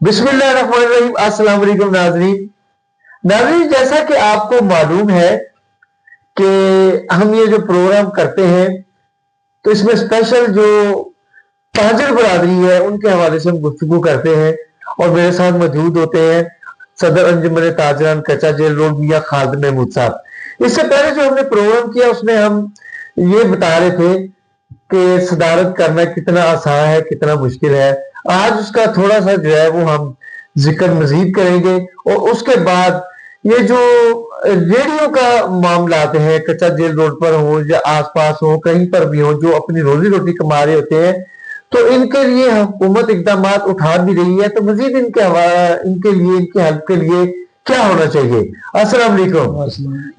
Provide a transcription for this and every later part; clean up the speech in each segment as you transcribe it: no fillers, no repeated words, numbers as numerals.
बिस्मिल्लाहिर्रहमानिर्रहीम। अस्सलाम वालेकुम नाज़रीन, जैसा कि आपको मालूम है कि हम ये जो प्रोग्राम करते हैं तो इसमें स्पेशल जो ताजर बरादरी है उनके हवाले से हम गुफ्तगू करते हैं और मेरे साथ मौजूद होते हैं सदर अंजुमन ताजरान कच्चा जेल रोड मियां खालिद महमूद साहब। इससे पहले जो हमने प्रोग्राम किया उसमें हम ये बता रहे थे कि सदारत करना कितना आसान है, कितना मुश्किल है। आज उसका थोड़ा सा जो है वो हम जिक्र मजीद करेंगे और उसके बाद ये जो रेडियो का मामला आते हैं, कच्चा जेल रोड पर हो या आसपास हो, कहीं पर भी हो, जो अपनी रोजी रोटी कमा रहे होते हैं, तो इनके लिए हुकूमत इकदाम उठा भी रही है। तो मजीद इनके लिए इनकी हेल्प के लिए क्या होना चाहिए? अस्सलाम वालेकुम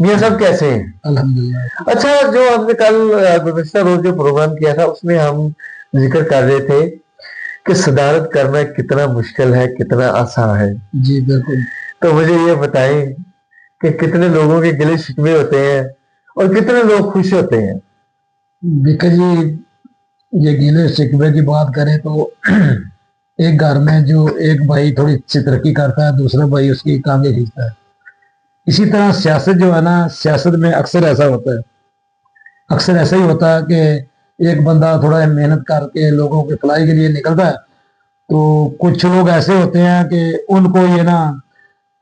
मियां साहब, कैसे हैं? अल्हम्दुलिल्लाह। अच्छा, जो हमने कल गुज़श्ता रोज जो प्रोग्राम किया था उसमें हम जिक्र कर रहे थे कि सदारत करना कितना मुश्किल है, कितना आसान है। जी बिल्कुल। तो मुझे ये बताएं कि कितने लोगों के गिले शिकवे होते हैं और कितने लोग खुश होते हैं? देखिए जी, ये गिले शिकवे की बात करें तो एक घर में जो एक भाई थोड़ी सी तरक्की करता है, दूसरा भाई उसकी टांगे खींचता है। इसी तरह सियासत जो है ना, सियासत में अक्सर ऐसा होता है, अक्सर ऐसा ही होता है कि एक बंदा थोड़ा मेहनत करके लोगों की भलाई के लिए निकलता है, तो कुछ लोग ऐसे होते हैं कि उनको ये ना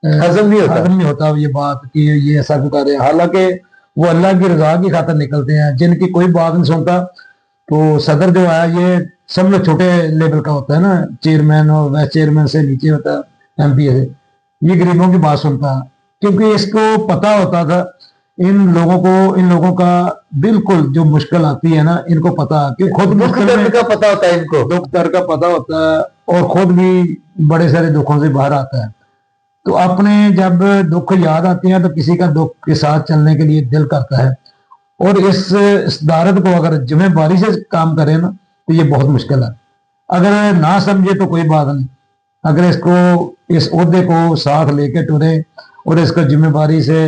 हजम नहीं होता ये बात कि ये ऐसा क्यों कर रहे हैं। हालांकि वो अल्लाह की रजा की खातिर निकलते हैं, जिनकी कोई बात नहीं सुनता। तो सदर जो है ये सब लोग छोटे लेवल का होता है ना, चेयरमैन और वाइस चेयरमैन से नीचे होता है, एमपी से। ये गरीबों की बात सुनता है क्योंकि इसको पता होता था इन लोगों का बिल्कुल जो मुश्किल आती है ना, इनको पता कि खुद दुख दर्द का पता होता है, इनको दुख दर्द का पता होता है और खुद भी बड़े सारे दुखों से बाहर आता है। तो अपने जब दुख याद आते हैं तो किसी का दुख के साथ चलने के लिए दिल करता है। और इस सदारत को अगर जिम्मेदारी से काम करें ना तो ये बहुत मुश्किल है। अगर ना समझे तो कोई बात नहीं, अगर इस ओहदे को साथ लेके टुरे और इसको जिम्मेदारी से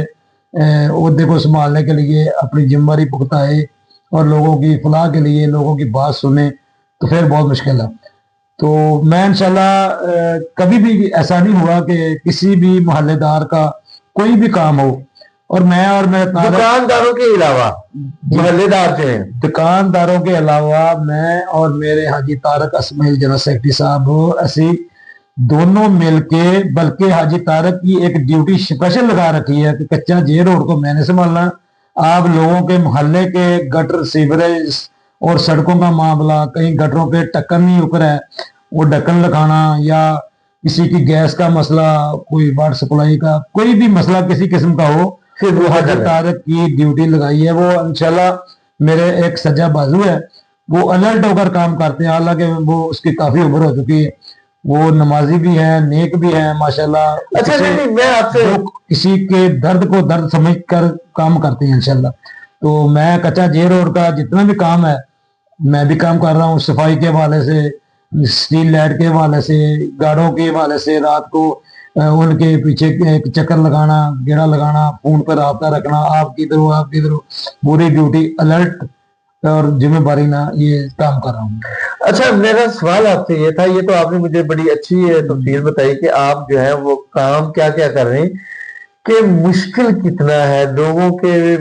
ओहदे को संभालने के लिए अपनी जिम्मेदारी भुगताए और लोगों की फलाह के लिए लोगों की बात सुने, तो फिर बहुत मुश्किल है। तो मैं इंशाल्लाह कभी भी ऐसा नहीं हुआ कि किसी भी मोहल्लेदार का कोई भी काम हो और मेरे दुकानदारों के अलावा मोहल्लेदार जो हैं, दुकानदारों के अलावा मैं और मेरे हाजी तारक अस्माइल जनरल सेक्रेटरी साहब ऐसी दोनों मिलके, बल्कि हाजी तारक की एक ड्यूटी स्पेशल लगा रखी है कि कच्चा जे रोड को मैंने संभालना। आप लोगों के मोहल्ले के गटर, सीवरेज और सड़कों का मामला, कहीं गटरों के ढक्कन नहीं उतर है, वो ढक्कन लगाना, या किसी की गैस का मसला, कोई वाटर सप्लाई का कोई भी मसला किसी किस्म का हो, फिर वो हाजी तारक की ड्यूटी लगाई है। वो इंशाल्लाह मेरे एक सज्जा बाजू है, वो अलर्ट होकर काम करते हैं। हालांकि वो उसकी काफी उम्र हो चुकी है, वो नमाजी भी है, नेक भी है माशाल्लाह। अच्छा नहीं, मैं आपसे किसी के दर्द को दर्द समझ कर काम करते हैं इंशाल्लाह। तो मैं कच्चा जे रोड का जितना भी काम है मैं भी काम कर रहा हूँ, सफाई के हवाले से, स्ट्रीट लाइट के हवाले से, गाड़ों के हवाले से, रात को उनके पीछे एक चक्कर लगाना, गेड़ा लगाना, फोन पर राब्ता रखना, आप किधर हो, पूरी ड्यूटी अलर्ट और जिम्मेदारी ना ये काम कर रहा हूँ। अच्छा, मेरा सवाल आपसे ये था, ये तो आपने मुझे बड़ी अच्छी तफसील बताई कि आप जो है वो काम क्या क्या कर रहे हैं, कि मुश्किल कितना है, लोगों के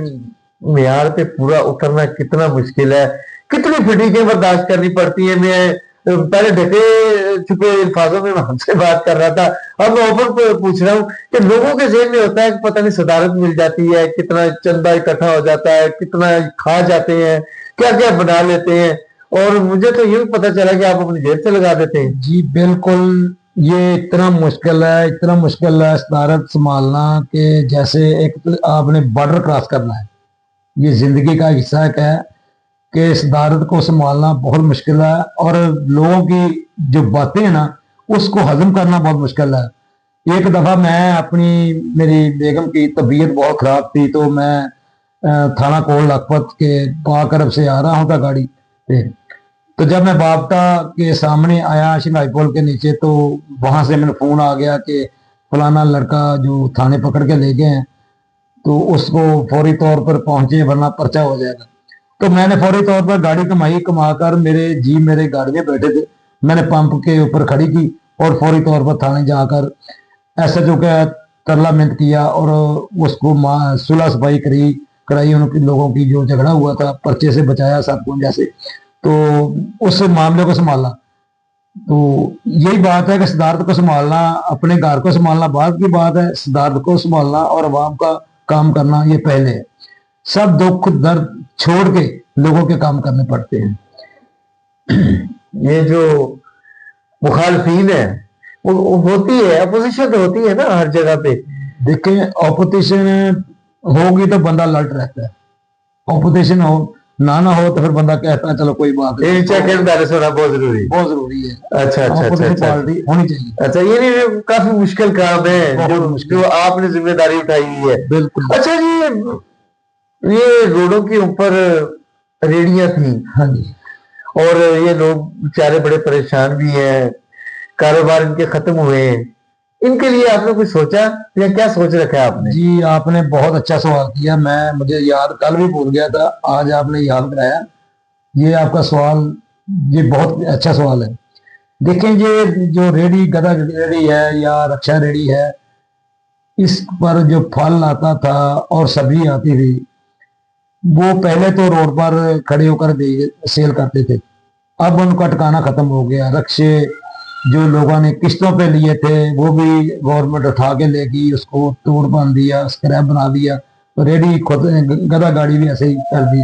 मियार पे पूरा उतरना कितना मुश्किल है, कितनी फिटिंगें बर्दाश्त करनी पड़ती है। मैं पहले ढके छुपे अल्फाजों में हमसे बात कर रहा था, अब मैं ओपन पूछ रहा हूँ कि लोगों के ज़हन में होता है कि पता नहीं सदारत मिल जाती है, कितना चंदा इकट्ठा हो जाता है, कितना खा जाते हैं, क्या क्या बना लेते हैं, और मुझे तो ये भी पता चला कि आप अपनी जेब से लगा देते हैं। जी बिल्कुल, ये इतना मुश्किल है सदारत संभालना कि जैसे एक तो आपने बॉर्डर क्रॉस करना है, ये जिंदगी का हिस्सा है कि सदारत को संभालना बहुत मुश्किल है। और लोगों की जो बातें हैं ना उसको हजम करना बहुत मुश्किल है। एक दफा मेरी बेगम की तबीयत बहुत खराब थी, तो मैं थाना कोल लखपत के पाक अरब से आ रहा होता गाड़ी पे। तो जब मैं बाबता के सामने आया शिंगाई पुल के नीचे, तो वहां से मेरा फोन आ गया कि फलाना लड़का जो थाने पकड़ के ले गए हैं, तो उसको फौरी तौर पर पहुंचे वरना पर्चा हो जाएगा। तो मैंने फौरी तौर पर गाड़ी कमाकर मेरे गाड़ी में बैठे थे, मैंने पंप के ऊपर खड़ी की اور فوری طور پر تھانے جا کر SHO کا ترلا منت کیا اور اس کو صلح صفائی کرائی ان کے لوگوں کی جو جھگڑا ہوا تھا، پرچے سے بچایا سب کو جیسے، تو اس معاملے کو سنبھالا. تو یہی بات ہے کہ صدارت کو سنبھالنا، اپنے گھر کو سنبھالنا بعد کی بات ہے، صدارت کو سنبھالنا اور عوام کا کام کرنا یہ پہلے ہے. سب دکھ درد چھوڑ کے لوگوں کے کام کرنے پڑتے ہیں. یہ جو مخالفین ہے وہ ہوتی ہے، اپوزیشن تو ہوتی ہے نا ہر جگہ پہ. دیکھیں اپوزیشن ہوگی تو بندہ الرٹ رہتا ہے، اپوزیشن نہ ہو تو پھر بندہ کہتا ہے چلو کوئی بات نہیں. چیک اینڈ بیلنس ہونا بہت ضروری ہے. بہت ضروری ہے. اچھا اپوزیشن پارٹی ہونی چاہیے. اچھا، یہ کافی مشکل کام ہے جو آپ نے ذمہ داری اٹھائی ہوئی ہے. بالکل. اچھا جی، یہ روڈوں کے اوپر ریڑیاں تھیں. ہاں جی. اور یہ لوگ بیچارے بڑے پریشان بھی ہیں، کاروبار ان کے ختم ہوئے ہیں. ان کے لیے آپ نے کچھ سوچا یا کیا سوچ رکھا ہے آپ نے؟ جی آپ نے بہت اچھا سوال کیا. مجھے یاد کل بھی بھول گیا تھا، آج آپ نے یاد کرایا. یہ آپ کا سوال یہ بہت اچھا سوال ہے. دیکھیں یہ جو ریڑی گدا ریڑی ہے یا رکشا ریڑی ہے، اس پر جو پھل آتا تھا اور سبزی آتی تھی وہ پہلے تو روڈ پر کھڑے ہو کر سیل کرتے تھے. اب ان کا ٹھکانا ختم ہو گیا. رکشے جو لوگوں نے قسطوں پہ لیے تھے وہ بھی گورنمنٹ اٹھا کے لے گئی، اس کو توڑ باندھ دیا، اسکریپ بنا دیا. ریڈی خود گدا گاڑی بھی ایسے ہی کر دی.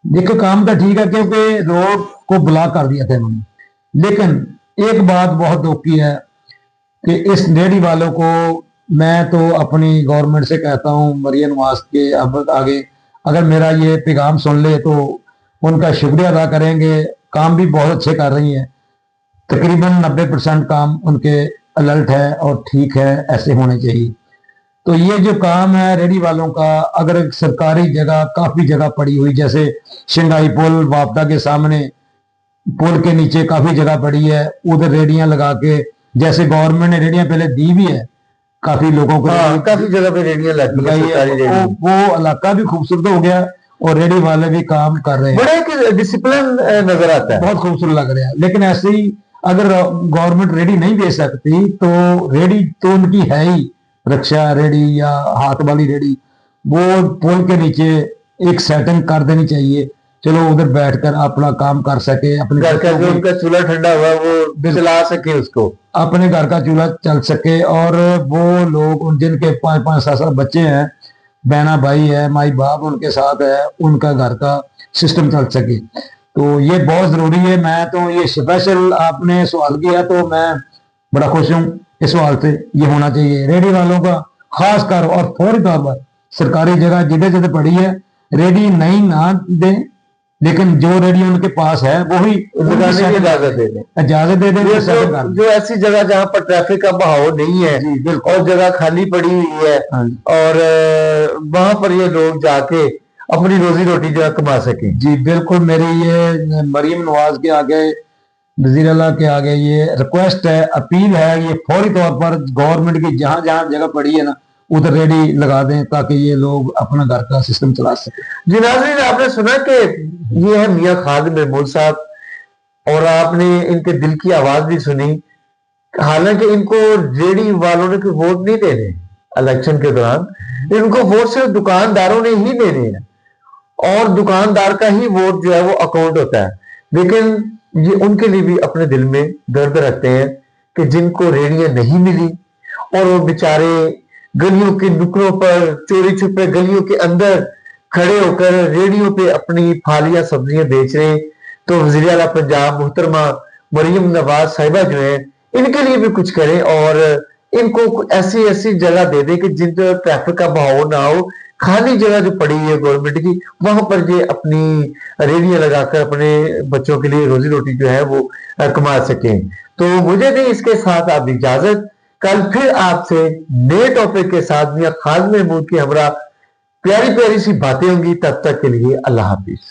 دیکھو کام تو ٹھیک ہے کیونکہ روڈ کو بلاک کر دیا تھا انہوں نے. لیکن ایک بات بہت دکھ کی ہے کہ اس ریڑی والوں کو میں تو اپنی گورنمنٹ سے کہتا ہوں مریم نواز کے اب آگے اگر میرا یہ پیغام سن لے تو ان کا شکریہ ادا کریں گے. کام بھی بہت اچھے کر رہی ہیں، تقریباً 90% کام ان کے الرٹ ہے اور ٹھیک ہے، ایسے ہونے چاہیے. تو یہ جو کام ہے ریڑی والوں کا، اگر سرکاری جگہ کافی جگہ پڑی ہوئی جیسے شنگائی پل واپڈا کے سامنے پل کے نیچے کافی جگہ پڑی ہے، ادھر ریڑیاں لگا کے جیسے گورنمنٹ نے ریڑیاں پہلے دی بھی ہے کافی لوگوں کو، کافی جگہ پہ ریڑیاں لگائی ہیں. وہ علاقہ بھی خوبصورت ہو گیا اور ریڑی والے بھی کام کر رہے ہیں. بڑے ڈسپلن نظر آتا ہے، بہت خوبصورت لگ رہا ہے. لیکن ایسے ہی اگر گورنمنٹ ریڑی نہیں دے سکتی تو ریڑی تو ان کی ہے ہی، رکشا ریڑی یا ہاتھ والی ریڑی، وہ پل کے نیچے ایک سیٹنگ کر دینی چاہیے. چلو ادھر بیٹھ کر اپنا کام کر سکے، اپنے گھر کا جو ان کا چولہا ٹھنڈا ہوا وہ چلا سکے، اس کو اپنے گھر کا چولہا چل سکے. اور وہ لوگ جن کے 5-5 بچے ہیں، بہنا بھائی ہے، مائی باپ ان کے ساتھ ہے، ان کا گھر کا سسٹم چل سکے. تو یہ بہت ضروری ہے. میں تو یہ اسپیشل آپ نے سوال کیا تو میں بڑا خوش ہوں اس سوال سے. یہ ہونا چاہیے ریڑی والوں کا خاص کر اور فوری طور پر. سرکاری جگہ جدھر جدھر پڑی ہے ریڑی نہیں نہ دیں، لیکن جو ریڑی ان کے پاس ہے وہی اجازت دے دیں. جو ایسی جگہ جہاں پر ٹریفک کا بہاؤ نہیں ہے اور جگہ خالی پڑی ہوئی ہے اور وہاں پر یہ لوگ جا کے اپنی روزی روٹی جو ہے کما سکیں. جی بالکل. میری یہ مریم نواز کے آگے، وزیر اعلیٰ کے آگے یہ ریکویسٹ ہے، اپیل ہے، یہ فوری طور پر گورنمنٹ کی جہاں جہاں جگہ پڑی ہے نا ادھر ریڑی لگا دیں تاکہ یہ لوگ اپنا گھر کا سسٹم چلا سکیں. جی ناظرین، آپ نے سنا کہ یہ ہے میاں خادم محمود صاحب، اور آپ نے ان کے دل کی آواز بھی سنی. حالانکہ ان کو ریڑی والوں نے کوئی ووٹ نہیں دینے الیکشن کے دوران، ان کو ووٹ صرف دکانداروں نے ہی دینے ہیں اور دکاندار کا ہی ووٹ جو ہے وہ اکاؤنٹ ہوتا ہے. لیکن یہ ان کے لیے بھی اپنے دل میں درد رکھتے ہیں کہ جن کو ریڑیاں نہیں ملی اور وہ بیچارے گلیوں کے نکڑوں پر چوری چھپے گلیوں کے اندر کھڑے ہو کر ریڑیوں پہ اپنی پھالیاں سبزیاں بیچ رہے ہیں. تو وزیر اعلیٰ پنجاب محترمہ مریم نواز صاحبہ جو ہیں ان کے لیے بھی کچھ کریں اور ان کو ایسی ایسی جگہ دے دیں کہ جن پر ٹریفک کا بہاؤ نہ ہو. خالی جگہ جو پڑی ہے گورنمنٹ کی وہاں پر یہ اپنی ریڑیاں لگا کر اپنے بچوں کے لیے روزی روٹی جو ہے وہ کما سکیں. تو مجھے دیں اس کے ساتھ آپ اجازت. کل پھر آپ سے نئے ٹاپک کے ساتھ میاں خادم محمود کی ہمراہ پیاری پیاری سی باتیں ہوں گی. تب تک کے لیے اللہ حافظ.